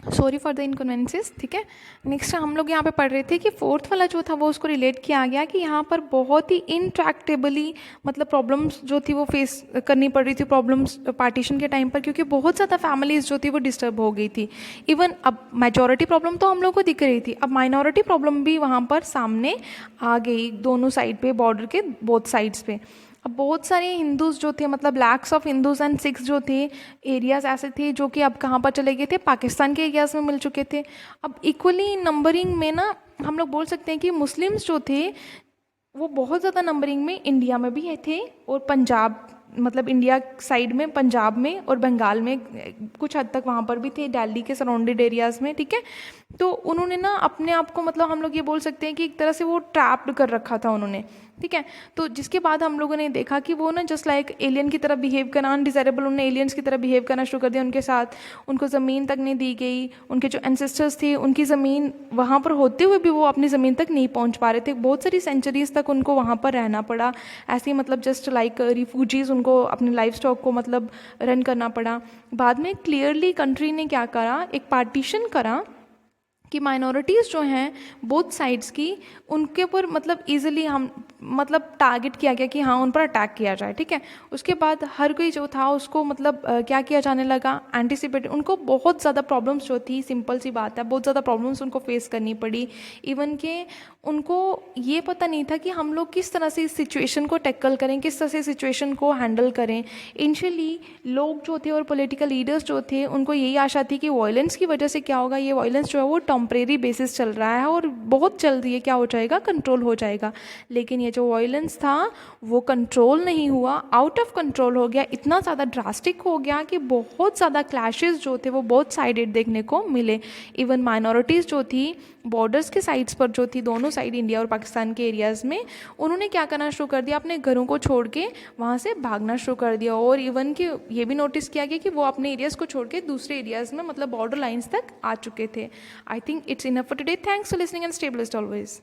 Sorry for the इनकन्वेंसेस, ठीक है। Next हम लोग यहाँ पे पढ़ रहे थे कि फोर्थ वाला जो था वो उसको रिलेट किया गया कि यहाँ पर बहुत ही इंट्रैक्टेबली मतलब प्रॉब्लम्स जो थी वो फेस करनी पड़ रही थी, प्रॉब्लम्स पार्टीशन के टाइम पर, क्योंकि बहुत ज़्यादा फैमिलीज जो थी वो डिस्टर्ब हो गई थी। इवन अब मेजॉरिटी प्रॉब्लम तो हम लोग को दिख रही थी, अब माइनॉरिटी प्रॉब्लम भी वहाँ पर सामने आ गई दोनों साइड पे, बॉर्डर के बोथ साइड्स पे। अब बहुत सारे हिंदूज जो थे, मतलब lakhs of Hindus and Sikhs जो थे, एरियाज ऐसे थे जो कि अब कहाँ पर चले गए थे, पाकिस्तान के एरियाज में मिल चुके थे। अब इक्वली नंबरिंग में ना हम लोग बोल सकते हैं कि मुस्लिम्स जो थे वो बहुत ज़्यादा नंबरिंग में इंडिया में भी थे, और पंजाब मतलब इंडिया साइड में पंजाब में और बंगाल में कुछ हद तक वहाँ पर भी थे, दिल्ली के सराउंडेड एरियाज़ में, ठीक है। तो उन्होंने ना अपने आप को मतलब हम लोग ये बोल सकते हैं कि एक तरह से वो ट्रैप्ड कर रखा था उन्होंने, ठीक है। तो जिसके बाद हम लोगों ने देखा कि वो ना जस्ट लाइक एलियन की तरह बिहेव करना, अनडिज़ायरेबल, उन्होंने एलियंस की तरह बिहेव करना शुरू कर दिया उनके साथ। उनको ज़मीन तक नहीं दी गई, उनके जो एंसेस्टर्स थे उनकी ज़मीन वहाँ पर होते हुए भी वो अपनी ज़मीन तक नहीं पहुँच पा रहे थे, बहुत सारी सेंचुरीज़ तक उनको वहाँ पर रहना पड़ा ऐसे ही, मतलब जस्ट लाइक रिफ्यूजीज़ उनको अपने लाइफ स्टॉक को मतलब रन करना पड़ा। बाद में क्लियरली कंट्री ने क्या करा, एक पार्टीशन करा कि माइनॉरिटीज़ जो हैं बोथ साइड्स की, उनके ऊपर मतलब इजीली हम मतलब टारगेट किया गया कि हाँ उन पर अटैक किया जाए, ठीक है। उसके बाद हर कोई जो था उसको मतलब क्या किया जाने लगा, एंटिसिपेट, उनको बहुत ज़्यादा प्रॉब्लम्स जो थी, सिंपल सी बात है, बहुत ज़्यादा प्रॉब्लम्स उनको फेस करनी पड़ी। इवन के उनको ये पता नहीं था कि हम लोग किस तरह से इस सिचुएशन को टैकल करें, किस तरह से सिचुएशन को हैंडल करें। इनिशियली लोग जो थे और पॉलिटिकल लीडर्स जो थे उनको यही आशा थी कि वायलेंस की वजह से क्या होगा, ये वायलेंस जो है वो टेम्परेरी बेसिस चल रहा है और बहुत जल्दी ये क्या हो जाएगा, कंट्रोल हो जाएगा। लेकिन ये जो वायलेंस था वो कंट्रोल नहीं हुआ, आउट ऑफ कंट्रोल हो गया, इतना ज़्यादा ड्रास्टिक हो गया कि बहुत ज़्यादा क्लैशेस जो थे वो बहुत साइडेड देखने को मिले। इवन माइनॉरिटीज़ जो थी बॉर्डर्स के साइड्स पर जो थी, दोनों साइड इंडिया और पाकिस्तान के एरियाज़ में, उन्होंने क्या करना शुरू कर दिया, अपने घरों को छोड़ के वहाँ से भागना शुरू कर दिया। और इवन कि ये भी नोटिस किया गया कि वो अपने एरियाज़ को छोड़ के दूसरे एरियाज़ में मतलब बॉर्डर लाइन्स तक आ चुके थे। I think it's enough for today. Thanks for listening and stay blessed always.